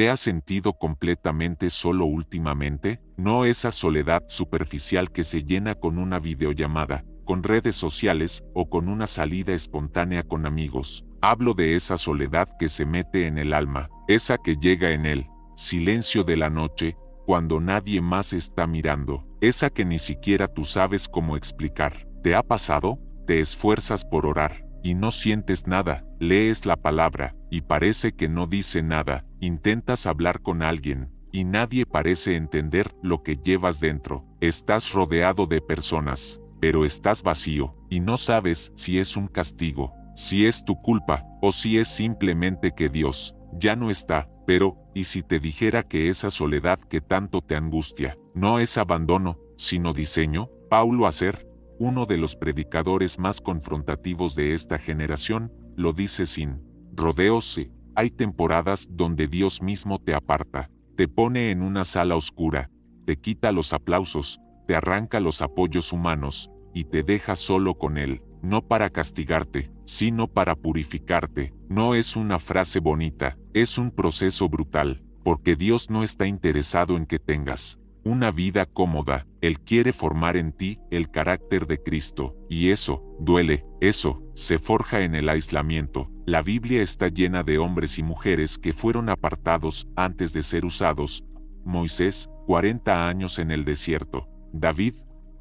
¿Te has sentido completamente solo últimamente? No esa soledad superficial que se llena con una videollamada, con redes sociales o con una salida espontánea con amigos. Hablo de esa soledad que se mete en el alma, esa que llega en el silencio de la noche, cuando nadie más está mirando, esa que ni siquiera tú sabes cómo explicar. ¿Te ha pasado? Te esfuerzas por orar y no sientes nada, lees la palabra y parece que no dice nada, intentas hablar con alguien y nadie parece entender lo que llevas dentro. Estás rodeado de personas, pero estás vacío y no sabes si es un castigo, si es tu culpa o si es simplemente que Dios ya no está. Pero, ¿y si te dijera que esa soledad que tanto te angustia no es abandono, sino diseño? Paulo Acer, uno de los predicadores más confrontativos de esta generación, lo dice sin rodeos. Hay temporadas donde Dios mismo te aparta, te pone en una sala oscura, te quita los aplausos, te arranca los apoyos humanos, y te deja solo con Él, no para castigarte, sino para purificarte. No es una frase bonita, es un proceso brutal, porque Dios no está interesado en que tengas una vida cómoda. Él quiere formar en ti el carácter de Cristo, y eso duele, eso se forja en el aislamiento. La Biblia está llena de hombres y mujeres que fueron apartados antes de ser usados. Moisés, 40 años en el desierto. David,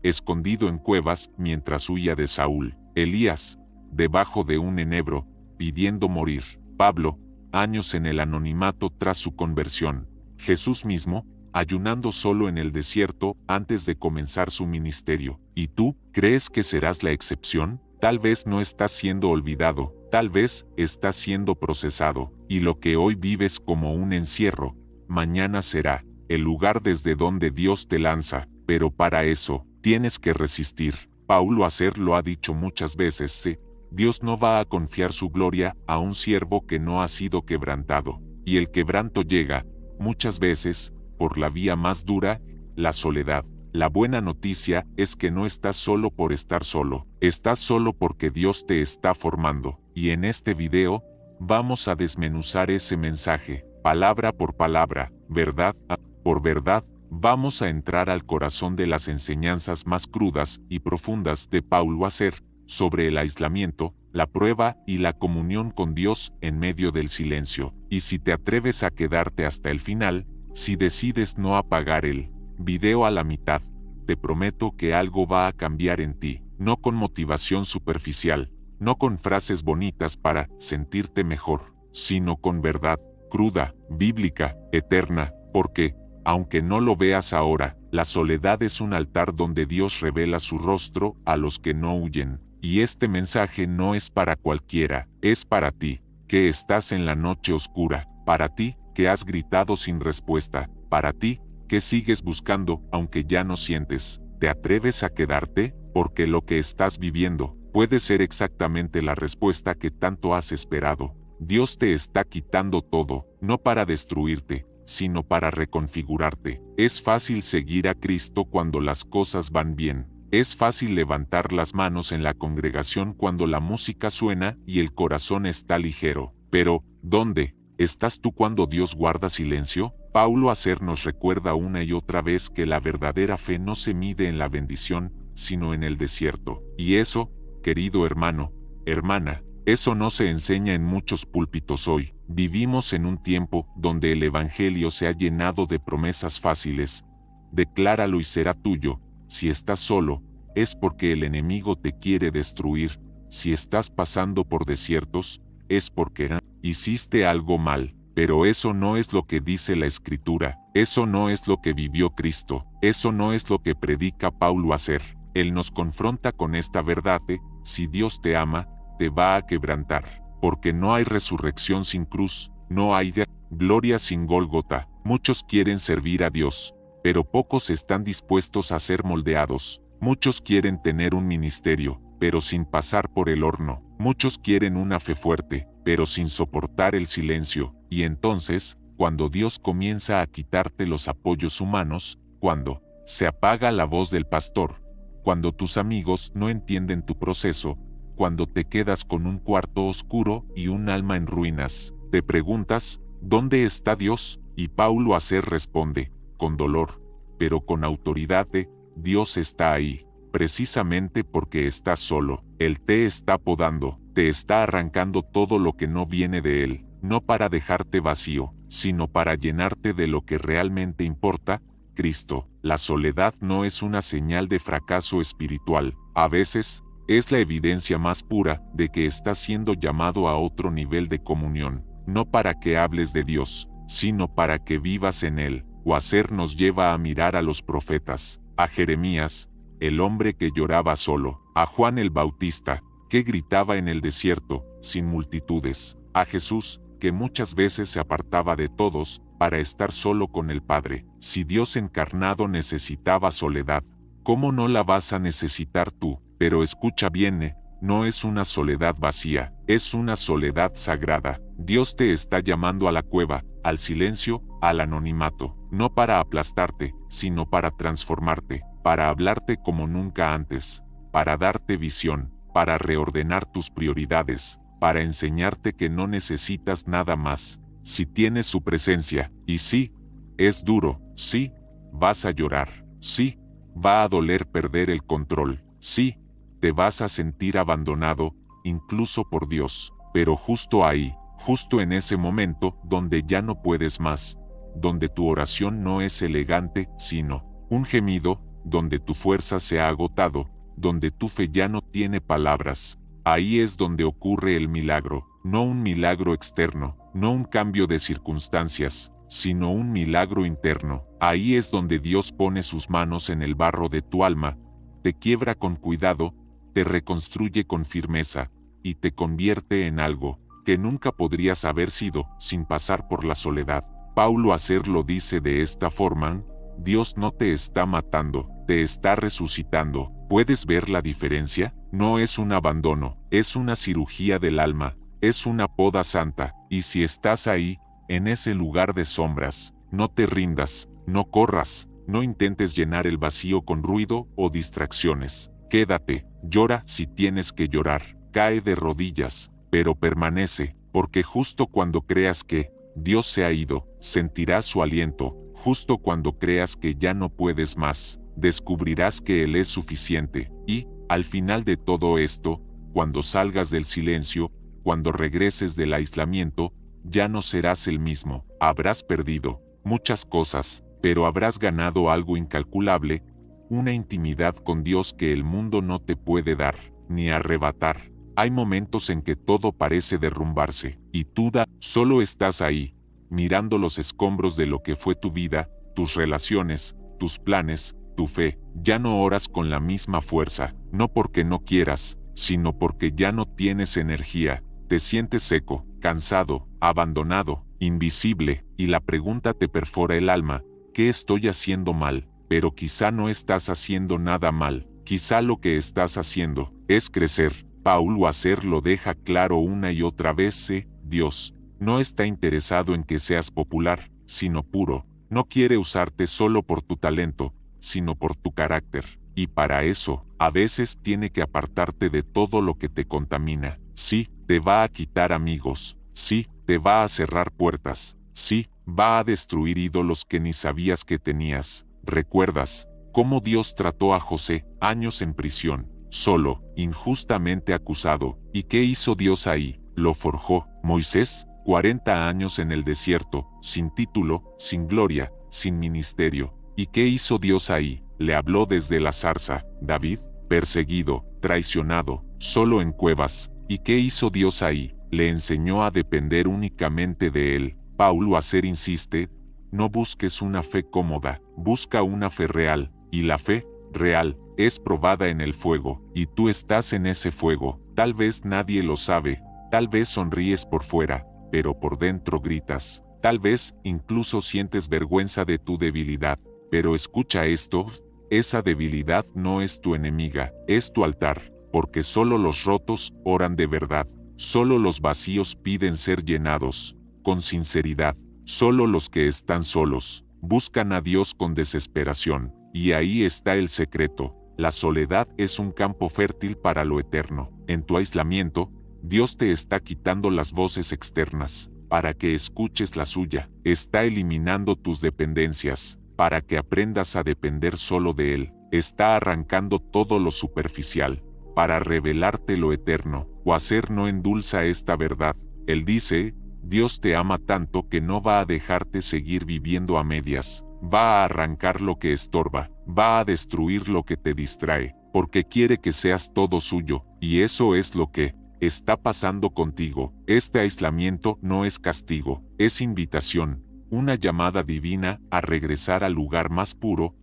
escondido en cuevas mientras huía de Saúl. Elías, debajo de un enebro, pidiendo morir. Pablo, años en el anonimato tras su conversión. Jesús mismo, ayunando solo en el desierto antes de comenzar su ministerio. ¿Y tú, crees que serás la excepción? Tal vez no estás siendo olvidado, tal vez estás siendo procesado, y lo que hoy vives como un encierro, mañana será el lugar desde donde Dios te lanza, pero para eso, tienes que resistir. Paulo Acer lo ha dicho muchas veces, Dios no va a confiar su gloria a un siervo que no ha sido quebrantado, y el quebranto llega, muchas veces, por la vía más dura, la soledad. La buena noticia es que no estás solo por estar solo, estás solo porque Dios te está formando, y en este video, vamos a desmenuzar ese mensaje, palabra por palabra, verdad por verdad. Vamos a entrar al corazón de las enseñanzas más crudas y profundas de Paulo Acer, sobre el aislamiento, la prueba y la comunión con Dios en medio del silencio. Y si te atreves a quedarte hasta el final, si decides no apagar el video a la mitad, te prometo que algo va a cambiar en ti, no con motivación superficial, no con frases bonitas para sentirte mejor, sino con verdad, cruda, bíblica, eterna, porque, aunque no lo veas ahora, la soledad es un altar donde Dios revela su rostro a los que no huyen. Y este mensaje no es para cualquiera, es para ti, que estás en la noche oscura, para ti, que has gritado sin respuesta, para ti, que sigues buscando aunque ya no sientes. ¿Te atreves a quedarte? Porque lo que estás viviendo puede ser exactamente la respuesta que tanto has esperado. Dios te está quitando todo, no para destruirte, sino para reconfigurarte. Es fácil seguir a Cristo cuando las cosas van bien. Es fácil levantar las manos en la congregación cuando la música suena y el corazón está ligero. Pero, ¿dónde estás tú cuando Dios guarda silencio? Paulo Acer nos recuerda una y otra vez que la verdadera fe no se mide en la bendición, sino en el desierto. Y eso, querido hermano, hermana, eso no se enseña en muchos púlpitos hoy. Vivimos en un tiempo donde el evangelio se ha llenado de promesas fáciles. Decláralo y será tuyo. Si estás solo, es porque el enemigo te quiere destruir. Si estás pasando por desiertos, es porque hiciste algo mal. Pero eso no es lo que dice la Escritura, eso no es lo que vivió Cristo, eso no es lo que predica Paulo Acer. Él nos confronta con esta verdad de, si Dios te ama, te va a quebrantar, porque no hay resurrección sin cruz, no hay gloria sin Gólgota. Muchos quieren servir a Dios, pero pocos están dispuestos a ser moldeados. Muchos quieren tener un ministerio, pero sin pasar por el horno. Muchos quieren una fe fuerte, pero sin soportar el silencio. Y entonces, cuando Dios comienza a quitarte los apoyos humanos, cuando se apaga la voz del pastor, cuando tus amigos no entienden tu proceso, cuando te quedas con un cuarto oscuro y un alma en ruinas, te preguntas, ¿dónde está Dios? Y Paulo Acer responde, con dolor, pero con autoridad de, Dios está ahí, precisamente porque estás solo. Él te está podando, te está arrancando todo lo que no viene de Él, no para dejarte vacío, sino para llenarte de lo que realmente importa, Cristo. La soledad no es una señal de fracaso espiritual, a veces, es la evidencia más pura de que estás siendo llamado a otro nivel de comunión, no para que hables de Dios, sino para que vivas en Él. Acer nos lleva a mirar a los profetas, a Jeremías, el hombre que lloraba solo, a Juan el Bautista, que gritaba en el desierto, sin multitudes, a Jesús, que muchas veces se apartaba de todos, para estar solo con el Padre. Si Dios encarnado necesitaba soledad, ¿cómo no la vas a necesitar tú? Pero escucha bien, no es una soledad vacía, es una soledad sagrada. Dios te está llamando a la cueva, al silencio, al anonimato, no para aplastarte, sino para transformarte, para hablarte como nunca antes, para darte visión, para reordenar tus prioridades, para enseñarte que no necesitas nada más. Si tienes su presencia, y sí, es duro, sí, vas a llorar, sí, va a doler perder el control, sí, te vas a sentir abandonado, incluso por Dios, pero justo ahí, justo en ese momento donde ya no puedes más, donde tu oración no es elegante, sino un gemido, donde tu fuerza se ha agotado, donde tu fe ya no tiene palabras, ahí es donde ocurre el milagro, no un milagro externo, no un cambio de circunstancias, sino un milagro interno. Ahí es donde Dios pone sus manos en el barro de tu alma, te quiebra con cuidado, te reconstruye con firmeza, y te convierte en algo que nunca podrías haber sido sin pasar por la soledad. Paulo Acer lo dice de esta forma: Dios no te está matando, te está resucitando. ¿Puedes ver la diferencia? No es un abandono, es una cirugía del alma, es una poda santa, y si estás ahí, en ese lugar de sombras, no te rindas, no corras, no intentes llenar el vacío con ruido o distracciones. Quédate, llora si tienes que llorar, cae de rodillas, pero permanece, porque justo cuando creas que Dios se ha ido, sentirás su aliento, justo cuando creas que ya no puedes más, descubrirás que Él es suficiente, y, al final de todo esto, cuando salgas del silencio, cuando regreses del aislamiento, ya no serás el mismo. Habrás perdido muchas cosas, pero habrás ganado algo incalculable, una intimidad con Dios que el mundo no te puede dar, ni arrebatar. Hay momentos en que todo parece derrumbarse, y tú solo estás ahí, mirando los escombros de lo que fue tu vida, tus relaciones, tus planes, tu fe. Ya no oras con la misma fuerza, no porque no quieras, sino porque ya no tienes energía. Te sientes seco, cansado, abandonado, invisible, y la pregunta te perfora el alma: ¿qué estoy haciendo mal? Pero quizá no estás haciendo nada mal, quizá lo que estás haciendo es crecer. Paulo Acer lo deja claro una y otra vez: Dios no está interesado en que seas popular, sino puro. No quiere usarte solo por tu talento, sino por tu carácter. Y para eso, a veces tiene que apartarte de todo lo que te contamina. Sí, te va a quitar amigos. Sí, te va a cerrar puertas. Sí, va a destruir ídolos que ni sabías que tenías. ¿Recuerdas cómo Dios trató a José, años en prisión, solo, injustamente acusado? ¿Y qué hizo Dios ahí? Lo forjó. Moisés, 40 años en el desierto, sin título, sin gloria, sin ministerio. ¿Y qué hizo Dios ahí? Le habló desde la zarza. David, perseguido, traicionado, solo en cuevas. ¿Y qué hizo Dios ahí? Le enseñó a depender únicamente de Él. Paulo Acer insiste: no busques una fe cómoda, busca una fe real, y la fe real es probada en el fuego, y tú estás en ese fuego. Tal vez nadie lo sabe, tal vez sonríes por fuera, pero por dentro gritas. Tal vez incluso sientes vergüenza de tu debilidad. Pero escucha esto: esa debilidad no es tu enemiga, es tu altar, porque solo los rotos oran de verdad, solo los vacíos piden ser llenados, con sinceridad. Solo los que están solos buscan a Dios con desesperación, y ahí está el secreto. La soledad es un campo fértil para lo eterno. En tu aislamiento, Dios te está quitando las voces externas, para que escuches la suya. Está eliminando tus dependencias, para que aprendas a depender solo de Él. Está arrancando todo lo superficial, para revelarte lo eterno. Wasser no endulza esta verdad. Él dice, Dios te ama tanto que no va a dejarte seguir viviendo a medias. Va a arrancar lo que estorba, va a destruir lo que te distrae, porque quiere que seas todo suyo, y eso es lo que está pasando contigo. Este aislamiento no es castigo, es invitación, una llamada divina a regresar al lugar más puro,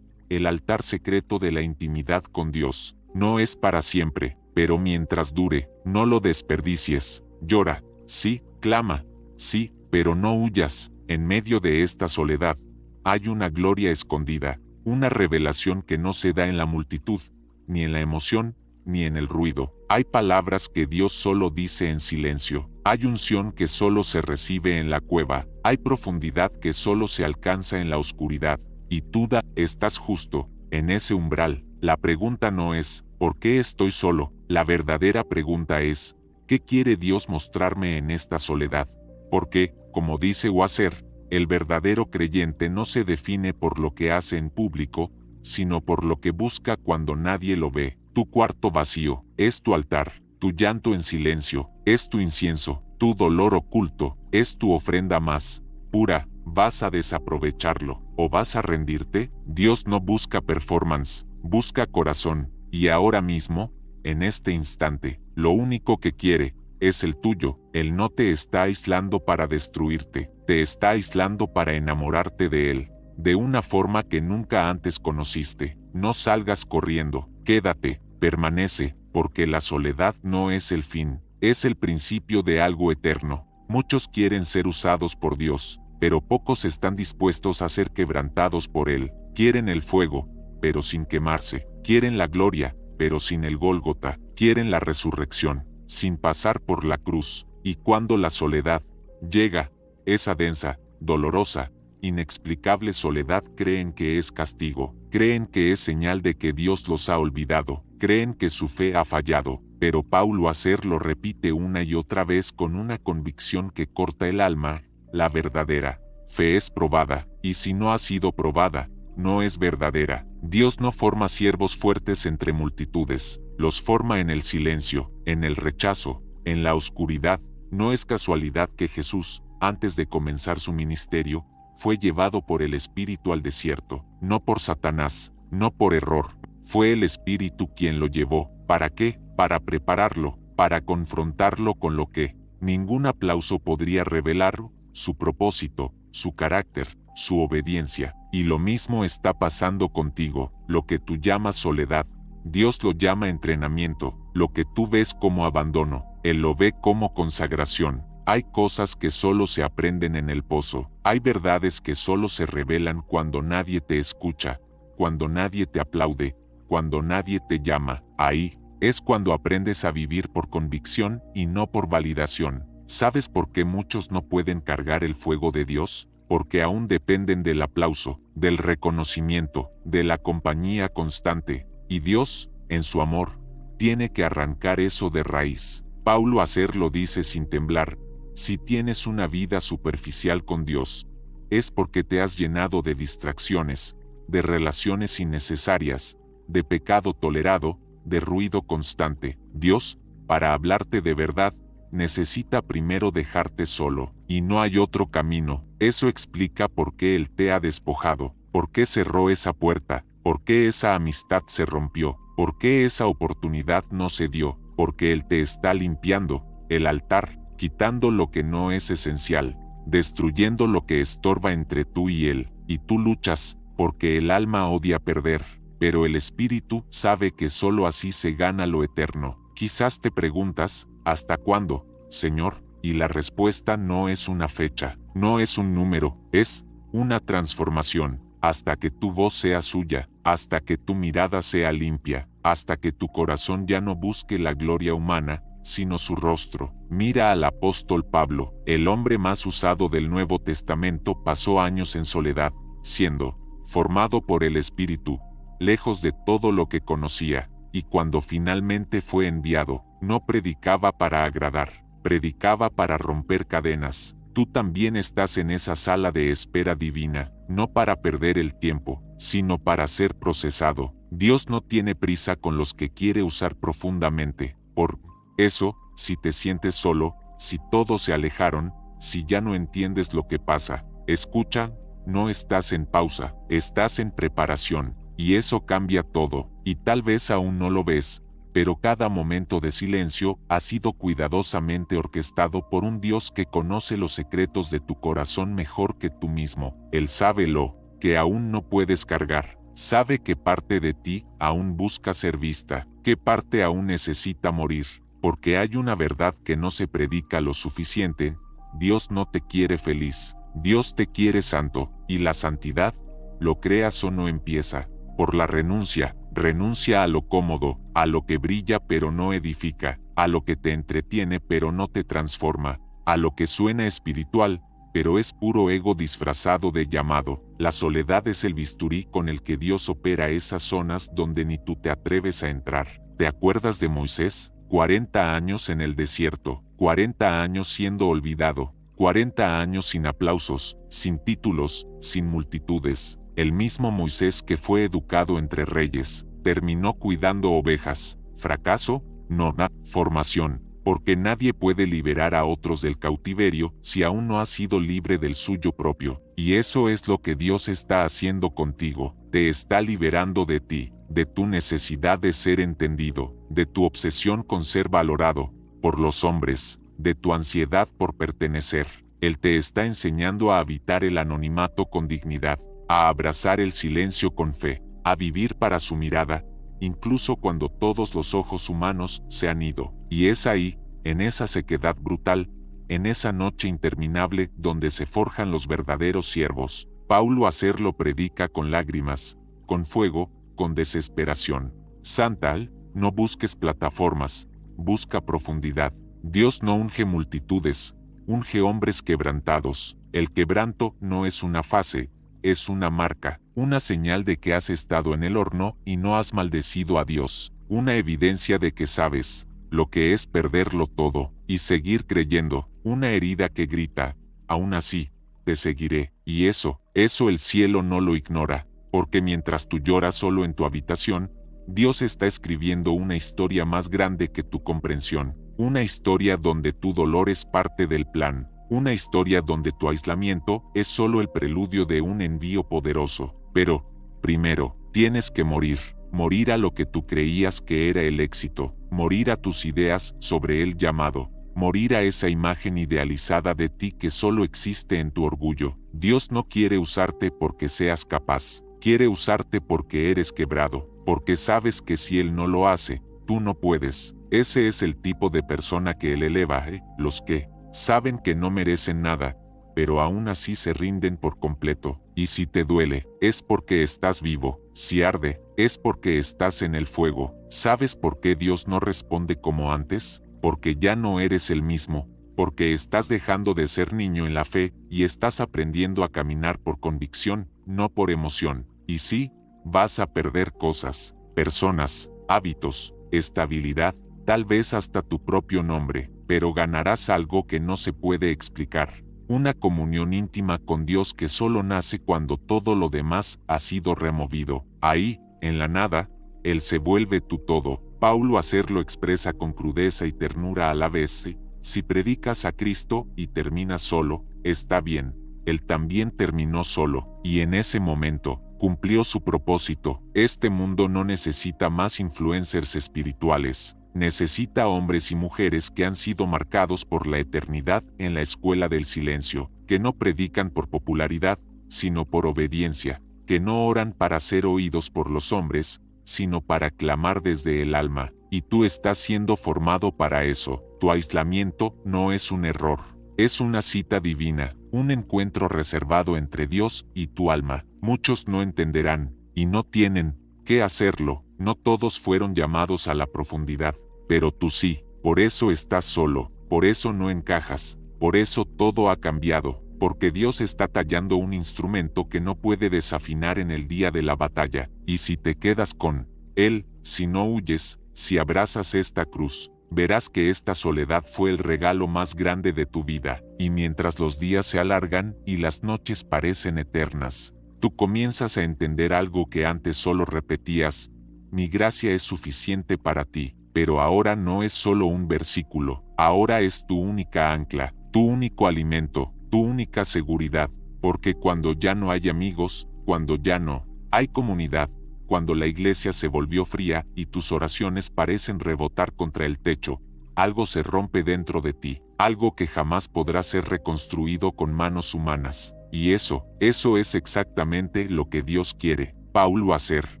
el altar secreto de la intimidad con Dios. No es para siempre, pero mientras dure, no lo desperdicies. Llora, sí, clama, sí, pero no huyas. En medio de esta soledad, hay una gloria escondida, una revelación que no se da en la multitud, ni en la emoción, ni en el ruido. Hay palabras que Dios solo dice en silencio. Hay unción que solo se recibe en la cueva. Hay profundidad que solo se alcanza en la oscuridad. Y tú estás justo, en ese umbral. La pregunta no es, ¿por qué estoy solo? La verdadera pregunta es, ¿qué quiere Dios mostrarme en esta soledad? Porque, como dice Wasser, el verdadero creyente no se define por lo que hace en público, sino por lo que busca cuando nadie lo ve. Tu cuarto vacío es tu altar, tu llanto en silencio es tu incienso, tu dolor oculto es tu ofrenda más pura. ¿Vas a desaprovecharlo o vas a rendirte? Dios no busca performance, busca corazón, y ahora mismo, en este instante, lo único que quiere es el tuyo. Él no te está aislando para destruirte, te está aislando para enamorarte de Él, de una forma que nunca antes conociste. No salgas corriendo, quédate, permanece, porque la soledad no es el fin, es el principio de algo eterno. Muchos quieren ser usados por Dios, pero pocos están dispuestos a ser quebrantados por Él. Quieren el fuego, pero sin quemarse. Quieren la gloria, pero sin el Gólgota. Quieren la resurrección, sin pasar por la cruz. Y cuando la soledad llega, esa densa, dolorosa, inexplicable soledad, creen que es castigo, creen que es señal de que Dios los ha olvidado, creen que su fe ha fallado, pero Paulo Wasser lo repite una y otra vez con una convicción que corta el alma. La verdadera fe es probada, y si no ha sido probada, no es verdadera. Dios no forma siervos fuertes entre multitudes, los forma en el silencio, en el rechazo, en la oscuridad. No es casualidad que Jesús, antes de comenzar su ministerio, fue llevado por el Espíritu al desierto, no por Satanás, no por error. Fue el Espíritu quien lo llevó. ¿Para qué? Para prepararlo, para confrontarlo con lo que ningún aplauso podría revelar: su propósito, su carácter, su obediencia. Y lo mismo está pasando contigo. Lo que tú llamas soledad, Dios lo llama entrenamiento. Lo que tú ves como abandono, Él lo ve como consagración. Hay cosas que solo se aprenden en el pozo. Hay verdades que solo se revelan cuando nadie te escucha, cuando nadie te aplaude, cuando nadie te llama. Ahí es cuando aprendes a vivir por convicción y no por validación. ¿Sabes por qué muchos no pueden cargar el fuego de Dios? Porque aún dependen del aplauso, del reconocimiento, de la compañía constante. Y Dios, en su amor, tiene que arrancar eso de raíz. Paulo Wasser lo dice sin temblar: si tienes una vida superficial con Dios, es porque te has llenado de distracciones, de relaciones innecesarias, de pecado tolerado, de ruido constante. Dios, para hablarte de verdad, necesita primero dejarte solo, y no hay otro camino. Eso explica por qué Él te ha despojado, por qué cerró esa puerta, por qué esa amistad se rompió, por qué esa oportunidad no se dio, porque Él te está limpiando el altar, quitando lo que no es esencial, destruyendo lo que estorba entre tú y Él. Y tú luchas, porque el alma odia perder, pero el espíritu sabe que solo así se gana lo eterno. Quizás te preguntas: ¿hasta cuándo, Señor? Y la respuesta no es una fecha, no es un número, es una transformación. Hasta que tu voz sea suya, hasta que tu mirada sea limpia, hasta que tu corazón ya no busque la gloria humana, sino su rostro. Mira al apóstol Pablo, el hombre más usado del Nuevo Testamento. Pasó años en soledad, siendo formado por el Espíritu, lejos de todo lo que conocía, y cuando finalmente fue enviado, no predicaba para agradar, predicaba para romper cadenas, Tú también estás en esa sala de espera divina, no para perder el tiempo, sino para ser procesado. Dios no tiene prisa con los que quiere usar profundamente. Por eso, si te sientes solo, si todos se alejaron, si ya no entiendes lo que pasa, escucha, no estás en pausa, estás en preparación, y eso cambia todo, y tal vez aún no lo ves, pero cada momento de silencio ha sido cuidadosamente orquestado por un Dios que conoce los secretos de tu corazón mejor que tú mismo. Él sabe lo que aún no puedes cargar, sabe qué parte de ti aún busca ser vista, qué parte aún necesita morir, porque hay una verdad que no se predica lo suficiente: Dios no te quiere feliz, Dios te quiere santo, y la santidad, lo creas o no, empieza por la renuncia. Renuncia a lo cómodo, a lo que brilla pero no edifica, a lo que te entretiene pero no te transforma, a lo que suena espiritual, pero es puro ego disfrazado de llamado. La soledad es el bisturí con el que Dios opera esas zonas donde ni tú te atreves a entrar. ¿Te acuerdas de Moisés? 40 años en el desierto, 40 años siendo olvidado, 40 años sin aplausos, sin títulos, sin multitudes. El mismo Moisés que fue educado entre reyes, terminó cuidando ovejas. ¿Fracaso? No, formación, porque nadie puede liberar a otros del cautiverio si aún no ha sido libre del suyo propio. Y eso es lo que Dios está haciendo contigo, te está liberando de ti, de tu necesidad de ser entendido, de tu obsesión con ser valorado por los hombres, de tu ansiedad por pertenecer. Él te está enseñando a habitar el anonimato con dignidad, a abrazar el silencio con fe, a vivir para su mirada, incluso cuando todos los ojos humanos se han ido. Y es ahí, en esa sequedad brutal, en esa noche interminable donde se forjan los verdaderos siervos. Paulo hacerlo predica con lágrimas, con fuego, con desesperación. Santa, no busques plataformas, busca profundidad. Dios no unge multitudes, unge hombres quebrantados. El quebranto no es una fase, es una marca, una señal de que has estado en el horno y no has maldecido a Dios, una evidencia de que sabes lo que es perderlo todo y seguir creyendo, una herida que grita: aún así, te seguiré. Y eso el cielo no lo ignora, porque mientras tú lloras solo en tu habitación, Dios está escribiendo una historia más grande que tu comprensión, una historia donde tu dolor es parte del plan. Una historia donde tu aislamiento es solo el preludio de un envío poderoso. Pero, primero, tienes que morir. Morir a lo que tú creías que era el éxito. Morir a tus ideas sobre el llamado. Morir a esa imagen idealizada de ti que solo existe en tu orgullo. Dios no quiere usarte porque seas capaz. Quiere usarte porque eres quebrado. Porque sabes que si Él no lo hace, tú no puedes. Ese es el tipo de persona que Él eleva, los que saben que no merecen nada, pero aún así se rinden por completo. Y si te duele, es porque estás vivo. Si arde, es porque estás en el fuego. ¿Sabes por qué Dios no responde como antes? Porque ya no eres el mismo, porque estás dejando de ser niño en la fe y estás aprendiendo a caminar por convicción, no por emoción. Y sí, vas a perder cosas, personas, hábitos, estabilidad, tal vez hasta tu propio nombre, pero ganarás algo que no se puede explicar. Una comunión íntima con Dios que solo nace cuando todo lo demás ha sido removido. Ahí, en la nada, Él se vuelve tu todo. Paulo hacerlo expresa con crudeza y ternura a la vez. Si predicas a Cristo y terminas solo, está bien. Él también terminó solo, y en ese momento, cumplió su propósito. Este mundo no necesita más influencers espirituales. Necesita hombres y mujeres que han sido marcados por la eternidad en la escuela del silencio, que no predican por popularidad, sino por obediencia, que no oran para ser oídos por los hombres, sino para clamar desde el alma. Y tú estás siendo formado para eso. Tu aislamiento no es un error, es una cita divina, un encuentro reservado entre Dios y tu alma. Muchos no entenderán, y no tienen que hacerlo. No todos fueron llamados a la profundidad, pero tú sí. Por eso estás solo, por eso no encajas, por eso todo ha cambiado, porque Dios está tallando un instrumento que no puede desafinar en el día de la batalla. Y si te quedas con Él, si no huyes, si abrazas esta cruz, verás que esta soledad fue el regalo más grande de tu vida, y mientras los días se alargan y las noches parecen eternas, tú comienzas a entender algo que antes solo repetías: mi gracia es suficiente para ti. Pero ahora no es solo un versículo, ahora es tu única ancla, tu único alimento, tu única seguridad, porque cuando ya no hay amigos, cuando ya no hay comunidad, cuando la iglesia se volvió fría y tus oraciones parecen rebotar contra el techo, algo se rompe dentro de ti, algo que jamás podrá ser reconstruido con manos humanas. Y eso es exactamente lo que Dios quiere, Paulo, hacer.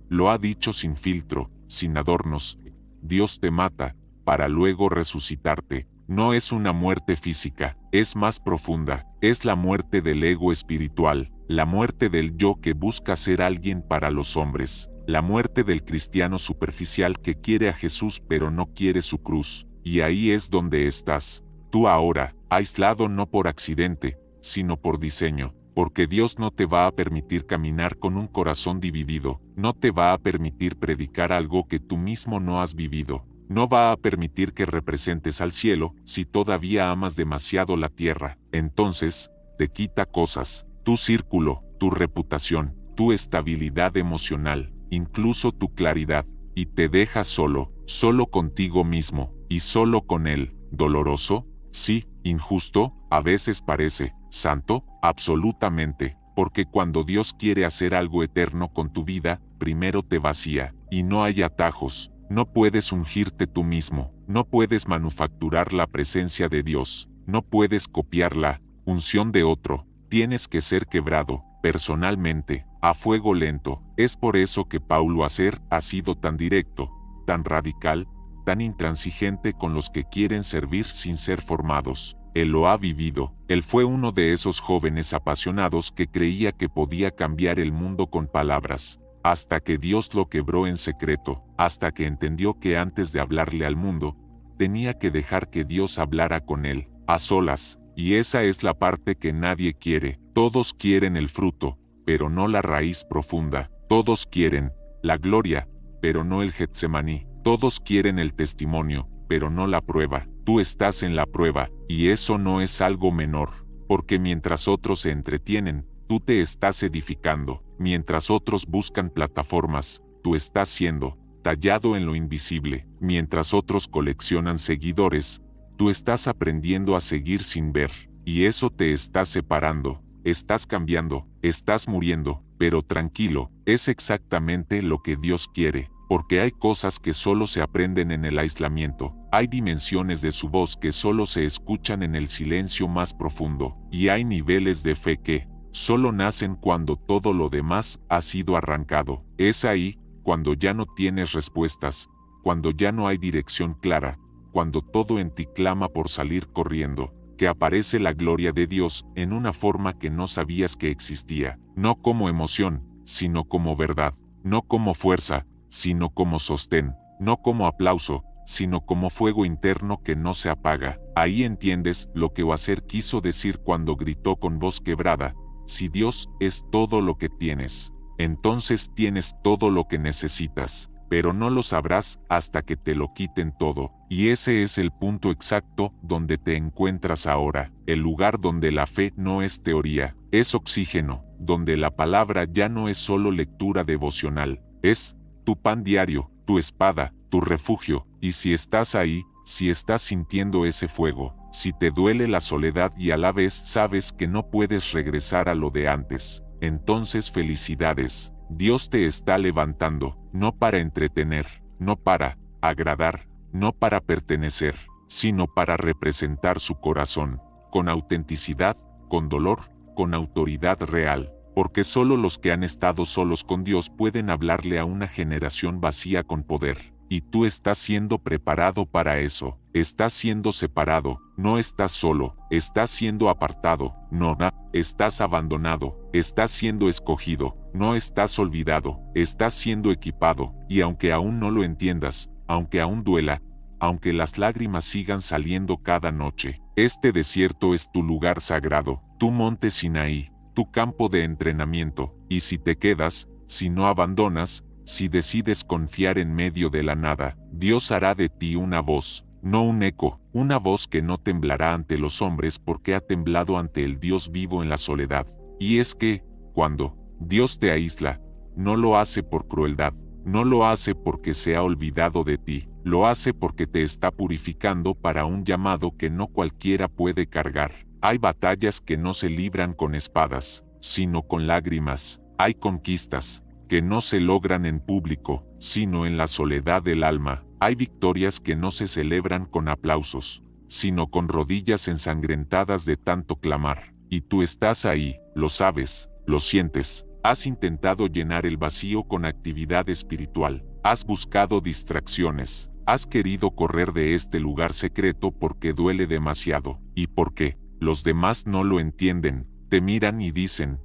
Lo ha dicho sin filtro, sin adornos. Dios te mata, para luego resucitarte. No es una muerte física, es más profunda, es la muerte del ego espiritual, la muerte del yo que busca ser alguien para los hombres, la muerte del cristiano superficial que quiere a Jesús pero no quiere su cruz. Y ahí es donde estás, tú ahora, aislado no por accidente, sino por diseño. Porque Dios no te va a permitir caminar con un corazón dividido, no te va a permitir predicar algo que tú mismo no has vivido, no va a permitir que representes al cielo si todavía amas demasiado la tierra. Entonces, te quita cosas, tu círculo, tu reputación, tu estabilidad emocional, incluso tu claridad, y te deja solo, solo contigo mismo, y solo con Él. ¿Doloroso? Sí. ¿Injusto? A veces parece. ¿Santo? Absolutamente, porque cuando Dios quiere hacer algo eterno con tu vida, primero te vacía, y no hay atajos, no puedes ungirte tú mismo, no puedes manufacturar la presencia de Dios, no puedes copiar la unción de otro, tienes que ser quebrado, personalmente, a fuego lento. Es por eso que Paulo ha sido tan directo, tan radical, tan intransigente con los que quieren servir sin ser formados. Él lo ha vivido. Él fue uno de esos jóvenes apasionados que creía que podía cambiar el mundo con palabras, hasta que Dios lo quebró en secreto, hasta que entendió que antes de hablarle al mundo, tenía que dejar que Dios hablara con él, a solas. Y esa es la parte que nadie quiere. Todos quieren el fruto, pero no la raíz profunda. Todos quieren la gloria, pero no el Getsemaní. Todos quieren el testimonio, pero no la prueba. Tú estás en la prueba, y eso no es algo menor, porque mientras otros se entretienen, tú te estás edificando. Mientras otros buscan plataformas, tú estás siendo tallado en lo invisible. Mientras otros coleccionan seguidores, tú estás aprendiendo a seguir sin ver, y eso te está separando. Estás cambiando, estás muriendo, pero tranquilo, es exactamente lo que Dios quiere. Porque hay cosas que solo se aprenden en el aislamiento, hay dimensiones de su voz que solo se escuchan en el silencio más profundo, y hay niveles de fe que solo nacen cuando todo lo demás ha sido arrancado. Es ahí, cuando ya no tienes respuestas, cuando ya no hay dirección clara, cuando todo en ti clama por salir corriendo, que aparece la gloria de Dios en una forma que no sabías que existía, no como emoción, sino como verdad, no como fuerza, sino como sostén, no como aplauso, sino como fuego interno que no se apaga. Ahí entiendes lo que Oaser quiso decir cuando gritó con voz quebrada: si Dios es todo lo que tienes, entonces tienes todo lo que necesitas, pero no lo sabrás hasta que te lo quiten todo. Y ese es el punto exacto donde te encuentras ahora, el lugar donde la fe no es teoría, es oxígeno, donde la palabra ya no es solo lectura devocional, es tu pan diario, tu espada, tu refugio. Y si estás ahí, si estás sintiendo ese fuego, si te duele la soledad y a la vez sabes que no puedes regresar a lo de antes, entonces felicidades. Dios te está levantando, no para entretener, no para agradar, no para pertenecer, sino para representar su corazón, con autenticidad, con dolor, con autoridad real. Porque solo los que han estado solos con Dios pueden hablarle a una generación vacía con poder. Y tú estás siendo preparado para eso. Estás siendo separado, no estás solo, estás siendo apartado, no, estás abandonado, estás siendo escogido, no estás olvidado, estás siendo equipado. Y aunque aún no lo entiendas, aunque aún duela, aunque las lágrimas sigan saliendo cada noche, este desierto es tu lugar sagrado, tu monte Sinaí, tu campo de entrenamiento. Y si te quedas, si no abandonas, si decides confiar en medio de la nada, Dios hará de ti una voz, no un eco, una voz que no temblará ante los hombres porque ha temblado ante el Dios vivo en la soledad. Y es que, cuando Dios te aísla, no lo hace por crueldad, no lo hace porque se ha olvidado de ti, lo hace porque te está purificando para un llamado que no cualquiera puede cargar. Hay batallas que no se libran con espadas, sino con lágrimas. Hay conquistas que no se logran en público, sino en la soledad del alma. Hay victorias que no se celebran con aplausos, sino con rodillas ensangrentadas de tanto clamar. Y tú estás ahí, lo sabes, lo sientes. Has intentado llenar el vacío con actividad espiritual. Has buscado distracciones. Has querido correr de este lugar secreto porque duele demasiado. Y porque los demás no lo entienden. Te miran y dicen,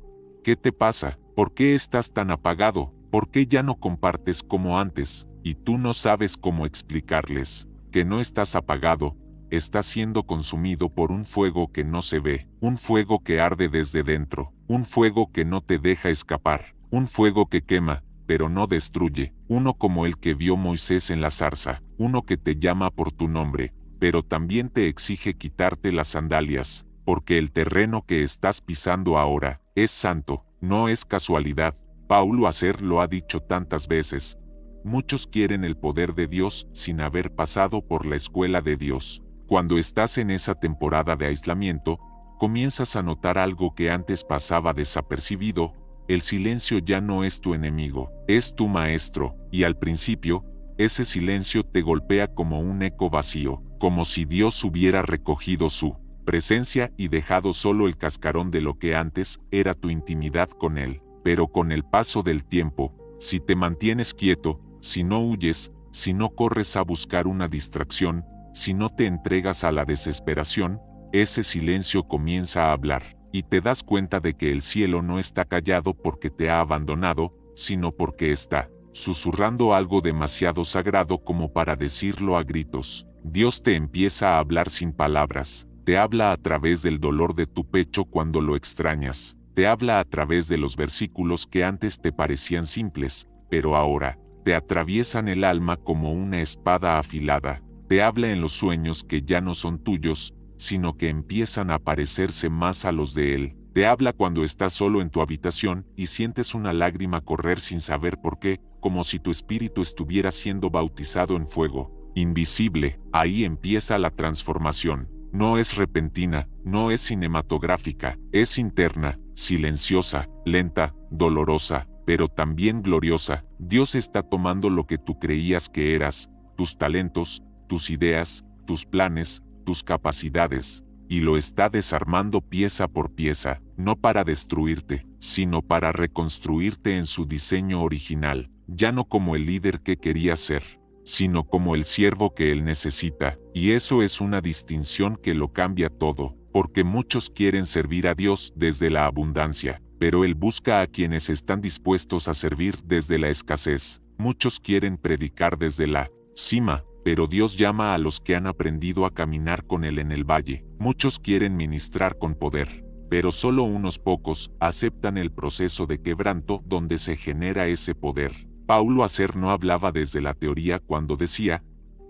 ¿qué te pasa? ¿Por qué estás tan apagado? ¿Por qué ya no compartes como antes? Y tú no sabes cómo explicarles que no estás apagado, estás siendo consumido por un fuego que no se ve, un fuego que arde desde dentro, un fuego que no te deja escapar, un fuego que quema, pero no destruye, uno como el que vio Moisés en la zarza, uno que te llama por tu nombre, pero también te exige quitarte las sandalias, porque el terreno que estás pisando ahora es santo, no es casualidad. Paulo Acer lo ha dicho tantas veces. Muchos quieren el poder de Dios sin haber pasado por la escuela de Dios. Cuando estás en esa temporada de aislamiento, comienzas a notar algo que antes pasaba desapercibido. El silencio ya no es tu enemigo, es tu maestro, y al principio, ese silencio te golpea como un eco vacío, como si Dios hubiera recogido su presencia y dejado solo el cascarón de lo que antes era tu intimidad con Él. Pero con el paso del tiempo, si te mantienes quieto, si no huyes, si no corres a buscar una distracción, si no te entregas a la desesperación, ese silencio comienza a hablar, y te das cuenta de que el cielo no está callado porque te ha abandonado, sino porque está susurrando algo demasiado sagrado como para decirlo a gritos. Dios te empieza a hablar sin palabras, te habla a través del dolor de tu pecho cuando lo extrañas, te habla a través de los versículos que antes te parecían simples, pero ahora te atraviesan el alma como una espada afilada, te habla en los sueños que ya no son tuyos, sino que empiezan a parecerse más a los de Él. Te habla cuando estás solo en tu habitación y sientes una lágrima correr sin saber por qué, como si tu espíritu estuviera siendo bautizado en fuego invisible. Ahí empieza la transformación. No es repentina, no es cinematográfica, es interna, silenciosa, lenta, dolorosa, pero también gloriosa. Dios está tomando lo que tú creías que eras, tus talentos, tus ideas, tus planes, tus capacidades, y lo está desarmando pieza por pieza, no para destruirte, sino para reconstruirte en su diseño original, ya no como el líder que querías ser, sino como el siervo que Él necesita, y eso es una distinción que lo cambia todo, porque muchos quieren servir a Dios desde la abundancia, pero Él busca a quienes están dispuestos a servir desde la escasez. Muchos quieren predicar desde la cima, pero Dios llama a los que han aprendido a caminar con Él en el valle. Muchos quieren ministrar con poder, pero solo unos pocos aceptan el proceso de quebranto donde se genera ese poder. Paulo Acer no hablaba desde la teoría cuando decía,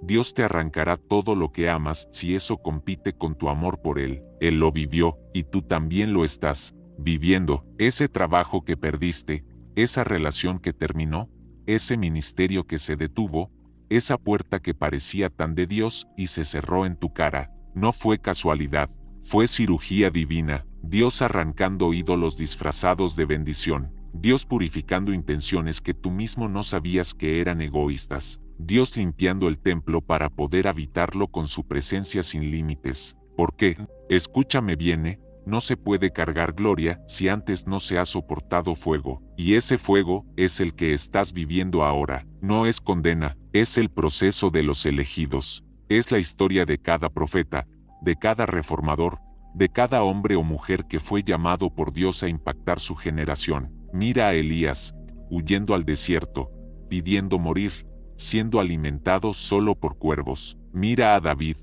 Dios te arrancará todo lo que amas si eso compite con tu amor por Él. Él lo vivió, y tú también lo estás viviendo. Ese trabajo que perdiste, esa relación que terminó, ese ministerio que se detuvo, esa puerta que parecía tan de Dios y se cerró en tu cara, no fue casualidad, fue cirugía divina, Dios arrancando ídolos disfrazados de bendición, Dios purificando intenciones que tú mismo no sabías que eran egoístas, Dios limpiando el templo para poder habitarlo con su presencia sin límites. Porque, escúchame bien, no se puede cargar gloria si antes no se ha soportado fuego, y ese fuego es el que estás viviendo ahora. No es condena, es el proceso de los elegidos. Es la historia de cada profeta, de cada reformador, de cada hombre o mujer que fue llamado por Dios a impactar su generación. Mira a Elías, huyendo al desierto, pidiendo morir, siendo alimentado solo por cuervos. Mira a David,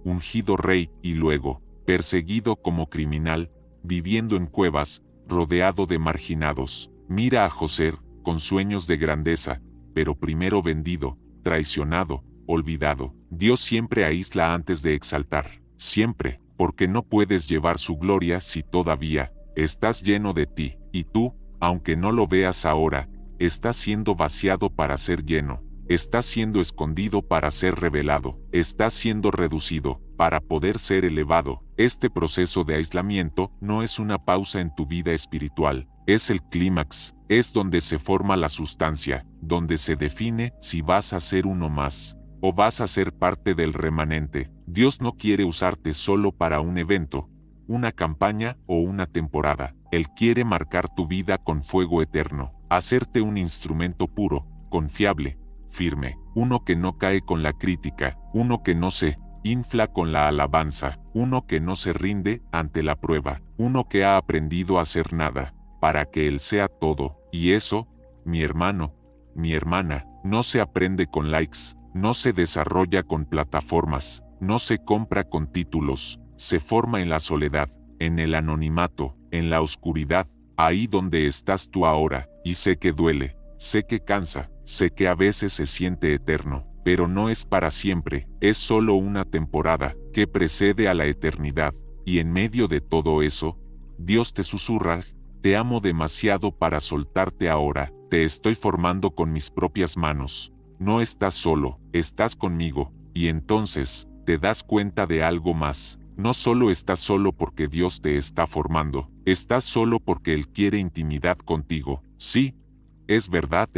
ungido rey y luego perseguido como criminal, viviendo en cuevas, rodeado de marginados. Mira a José, con sueños de grandeza, pero primero vendido, traicionado, olvidado. Dios siempre aísla antes de exaltar, siempre, porque no puedes llevar su gloria si todavía estás lleno de ti, y tú, aunque no lo veas ahora, estás siendo vaciado para ser lleno, estás siendo escondido para ser revelado, estás siendo reducido para poder ser elevado. Este proceso de aislamiento no es una pausa en tu vida espiritual, es el clímax, es donde se forma la sustancia, donde se define si vas a ser uno más o vas a ser parte del remanente. Dios no quiere usarte solo para un evento, una campaña o una temporada. Él quiere marcar tu vida con fuego eterno, hacerte un instrumento puro, confiable, firme, uno que no cae con la crítica, uno que no se infla con la alabanza, uno que no se rinde ante la prueba, uno que ha aprendido a hacer nada, para que Él sea todo. Y eso, mi hermano, mi hermana, no se aprende con likes, no se desarrolla con plataformas, no se compra con títulos, se forma en la soledad, en el anonimato, en la oscuridad, ahí donde estás tú ahora, y sé que duele, sé que cansa, sé que a veces se siente eterno, pero no es para siempre, es solo una temporada que precede a la eternidad, y en medio de todo eso, Dios te susurra: te amo demasiado para soltarte ahora, te estoy formando con mis propias manos. No estás solo, estás conmigo, y entonces, te das cuenta de algo más. No solo estás solo porque Dios te está formando, estás solo porque Él quiere intimidad contigo. Sí, es verdad,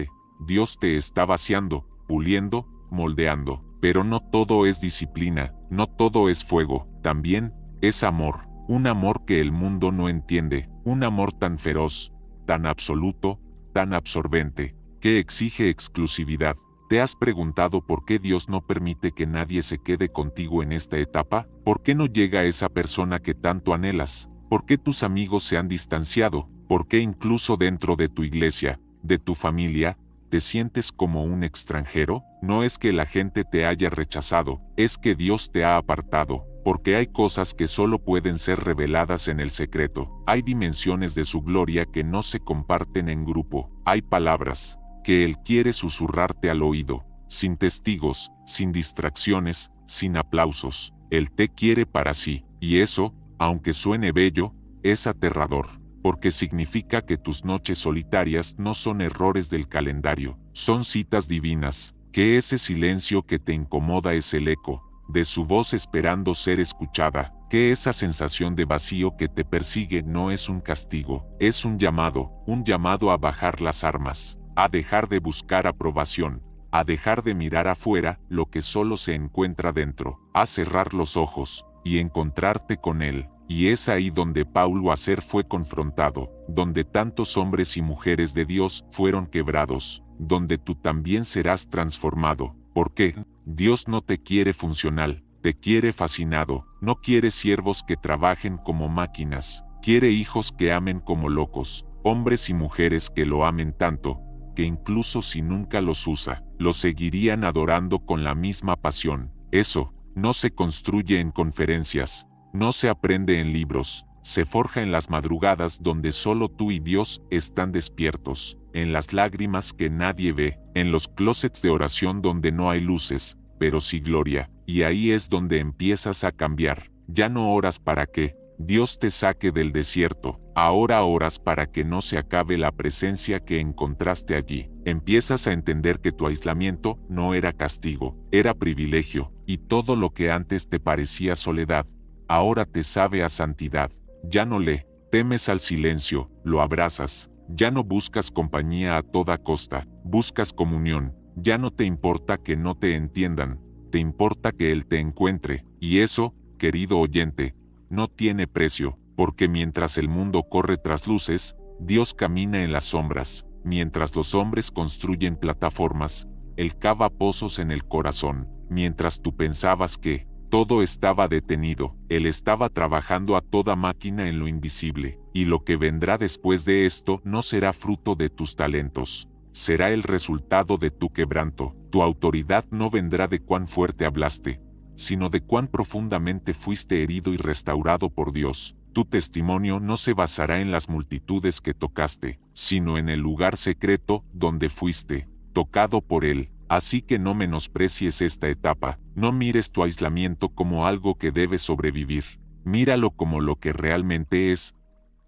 Dios te está vaciando, puliendo, moldeando, pero no todo es disciplina, no todo es fuego, también es amor, un amor que el mundo no entiende, un amor tan feroz, tan absoluto, tan absorbente, que exige exclusividad. ¿Te has preguntado por qué Dios no permite que nadie se quede contigo en esta etapa? ¿Por qué no llega esa persona que tanto anhelas? ¿Por qué tus amigos se han distanciado? ¿Por qué incluso dentro de tu iglesia, de tu familia, te sientes como un extranjero? No es que la gente te haya rechazado, es que Dios te ha apartado, porque hay cosas que solo pueden ser reveladas en el secreto. Hay dimensiones de su gloria que no se comparten en grupo. Hay palabras que Él quiere susurrarte al oído, sin testigos, sin distracciones, sin aplausos. Él te quiere para sí, y eso, aunque suene bello, es aterrador, porque significa que tus noches solitarias no son errores del calendario, son citas divinas, que ese silencio que te incomoda es el eco de su voz esperando ser escuchada, que esa sensación de vacío que te persigue no es un castigo, es un llamado a bajar las armas, a dejar de buscar aprobación, a dejar de mirar afuera lo que solo se encuentra dentro, a cerrar los ojos y encontrarte con Él. Y es ahí donde Paulo Acer fue confrontado, donde tantos hombres y mujeres de Dios fueron quebrados, donde tú también serás transformado. ¿Por qué? Dios no te quiere funcional, te quiere fascinado, no quiere siervos que trabajen como máquinas, quiere hijos que amen como locos, hombres y mujeres que lo amen tanto, que incluso si nunca los usa, los seguirían adorando con la misma pasión. Eso no se construye en conferencias, no se aprende en libros, se forja en las madrugadas donde solo tú y Dios están despiertos, en las lágrimas que nadie ve, en los closets de oración donde no hay luces, pero sí gloria, y ahí es donde empiezas a cambiar. Ya no oras para que Dios te saque del desierto, ahora oras para que no se acabe la presencia que encontraste allí. Empiezas a entender que tu aislamiento no era castigo, era privilegio, y todo lo que antes te parecía soledad, ahora te sabe a santidad. Ya no le temes al silencio, lo abrazas. Ya no buscas compañía a toda costa, buscas comunión. Ya no te importa que no te entiendan, te importa que Él te encuentre. Y eso, querido oyente, no tiene precio, porque mientras el mundo corre tras luces, Dios camina en las sombras. Mientras los hombres construyen plataformas, Él cava pozos en el corazón. Mientras tú pensabas que todo estaba detenido, Él estaba trabajando a toda máquina en lo invisible, y lo que vendrá después de esto no será fruto de tus talentos, será el resultado de tu quebranto. Tu autoridad no vendrá de cuán fuerte hablaste, sino de cuán profundamente fuiste herido y restaurado por Dios. Tu testimonio no se basará en las multitudes que tocaste, sino en el lugar secreto donde fuiste tocado por Él. Así que no menosprecies esta etapa, no mires tu aislamiento como algo que debes sobrevivir. Míralo como lo que realmente es,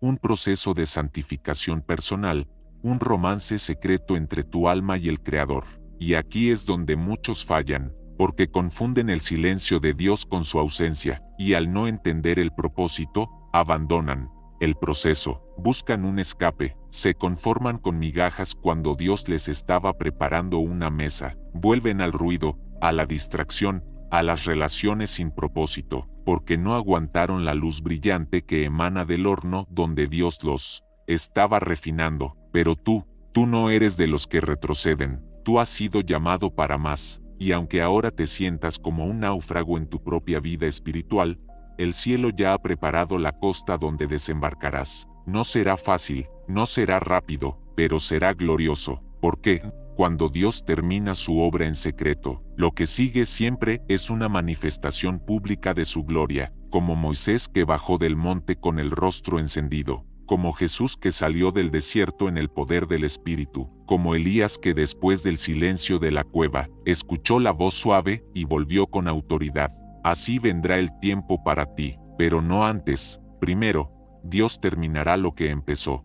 un proceso de santificación personal, un romance secreto entre tu alma y el Creador. Y aquí es donde muchos fallan, porque confunden el silencio de Dios con su ausencia, y al no entender el propósito, abandonan el proceso, buscan un escape, se conforman con migajas cuando Dios les estaba preparando una mesa, vuelven al ruido, a la distracción, a las relaciones sin propósito, porque no aguantaron la luz brillante que emana del horno donde Dios los estaba refinando. Pero tú no eres de los que retroceden, tú has sido llamado para más, y aunque ahora te sientas como un náufrago en tu propia vida espiritual, el cielo ya ha preparado la costa donde desembarcarás. No será fácil, no será rápido, pero será glorioso, porque cuando Dios termina su obra en secreto, lo que sigue siempre es una manifestación pública de su gloria, como Moisés que bajó del monte con el rostro encendido, como Jesús que salió del desierto en el poder del Espíritu, como Elías que después del silencio de la cueva, escuchó la voz suave y volvió con autoridad. Así vendrá el tiempo para ti, pero no antes. Primero, Dios terminará lo que empezó.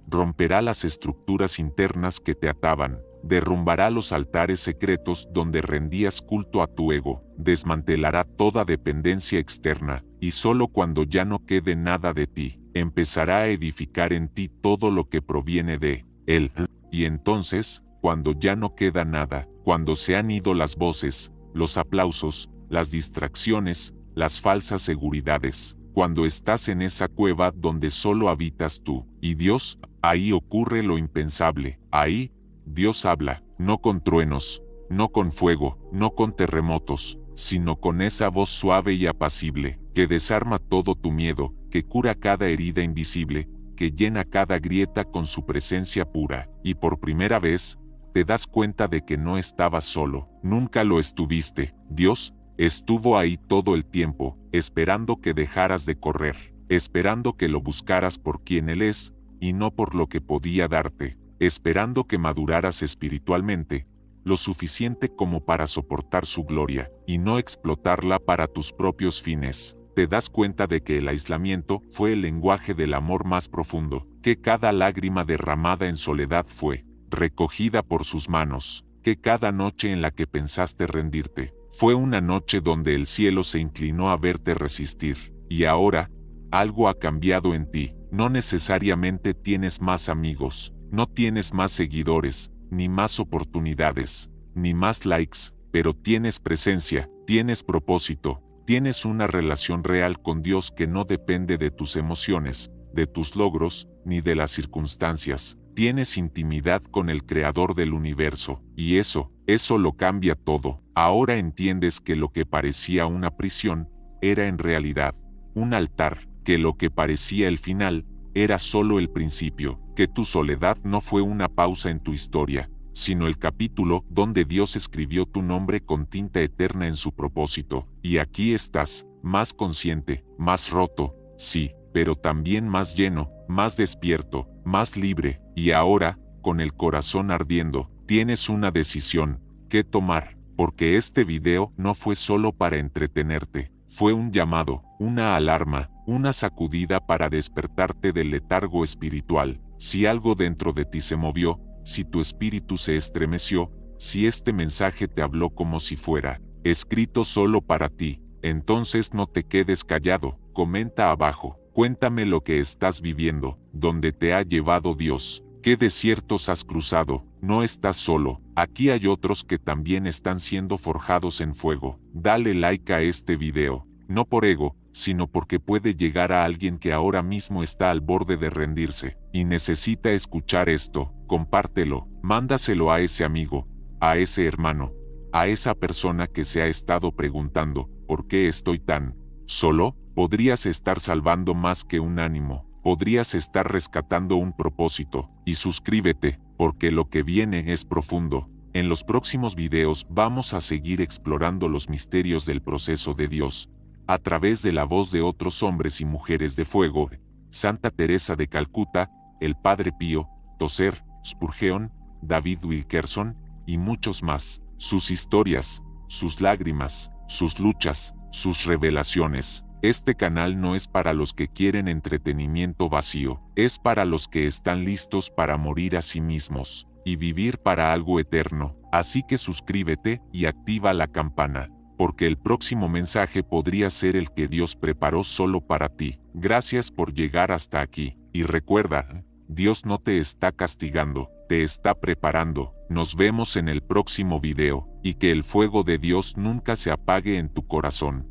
Romperá las estructuras internas que te ataban, derrumbará los altares secretos donde rendías culto a tu ego, desmantelará toda dependencia externa, y solo cuando ya no quede nada de ti, empezará a edificar en ti todo lo que proviene de Él. Y entonces, cuando ya no queda nada, cuando se han ido las voces, los aplausos, las distracciones, las falsas seguridades, cuando estás en esa cueva donde solo habitas tú y Dios, ahí ocurre lo impensable. Ahí, Dios habla, no con truenos, no con fuego, no con terremotos, sino con esa voz suave y apacible, que desarma todo tu miedo, que cura cada herida invisible, que llena cada grieta con su presencia pura, y por primera vez, te das cuenta de que no estabas solo, nunca lo estuviste. Dios estuvo ahí todo el tiempo, esperando que dejaras de correr, esperando que lo buscaras por quien Él es, y no por lo que podía darte, esperando que maduraras espiritualmente, lo suficiente como para soportar su gloria, y no explotarla para tus propios fines. Te das cuenta de que el aislamiento fue el lenguaje del amor más profundo, que cada lágrima derramada en soledad fue recogida por sus manos, que cada noche en la que pensaste rendirte, fue una noche donde el cielo se inclinó a verte resistir, y ahora, algo ha cambiado en ti. No necesariamente tienes más amigos, no tienes más seguidores, ni más oportunidades, ni más likes, pero tienes presencia, tienes propósito, tienes una relación real con Dios que no depende de tus emociones, de tus logros, ni de las circunstancias. Tienes intimidad con el Creador del universo, y eso lo cambia todo. Ahora entiendes que lo que parecía una prisión, era en realidad un altar, que lo que parecía el final, era solo el principio, que tu soledad no fue una pausa en tu historia, sino el capítulo donde Dios escribió tu nombre con tinta eterna en su propósito. Y aquí estás, más consciente, más roto, sí, pero también más lleno, más despierto, más libre, y ahora, con el corazón ardiendo, tienes una decisión que tomar, porque este video no fue solo para entretenerte, fue un llamado, una alarma, una sacudida para despertarte del letargo espiritual. Si algo dentro de ti se movió, si tu espíritu se estremeció, si este mensaje te habló como si fuera escrito solo para ti, entonces no te quedes callado, comenta abajo, cuéntame lo que estás viviendo, dónde te ha llevado Dios, qué desiertos has cruzado, no estás solo, aquí hay otros que también están siendo forjados en fuego. Dale like a este video, no por ego, sino porque puede llegar a alguien que ahora mismo está al borde de rendirse, y necesita escuchar esto. Compártelo, mándaselo a ese amigo, a ese hermano, a esa persona que se ha estado preguntando, ¿por qué estoy tan solo? Podrías estar salvando más que un ánimo, podrías estar rescatando un propósito, y suscríbete, porque lo que viene es profundo. En los próximos videos vamos a seguir explorando los misterios del proceso de Dios, a través de la voz de otros hombres y mujeres de fuego, Santa Teresa de Calcuta, el Padre Pío, Tozer, Spurgeon, David Wilkerson, y muchos más. sus historias, sus lágrimas, sus luchas, sus revelaciones. Este canal no es para los que quieren entretenimiento vacío, es para los que están listos para morir a sí mismos y vivir para algo eterno. Así que suscríbete y activa la campana, porque el próximo mensaje podría ser el que Dios preparó solo para ti. Gracias por llegar hasta aquí, y recuerda, Dios no te está castigando, te está preparando. Nos vemos en el próximo video, y que el fuego de Dios nunca se apague en tu corazón.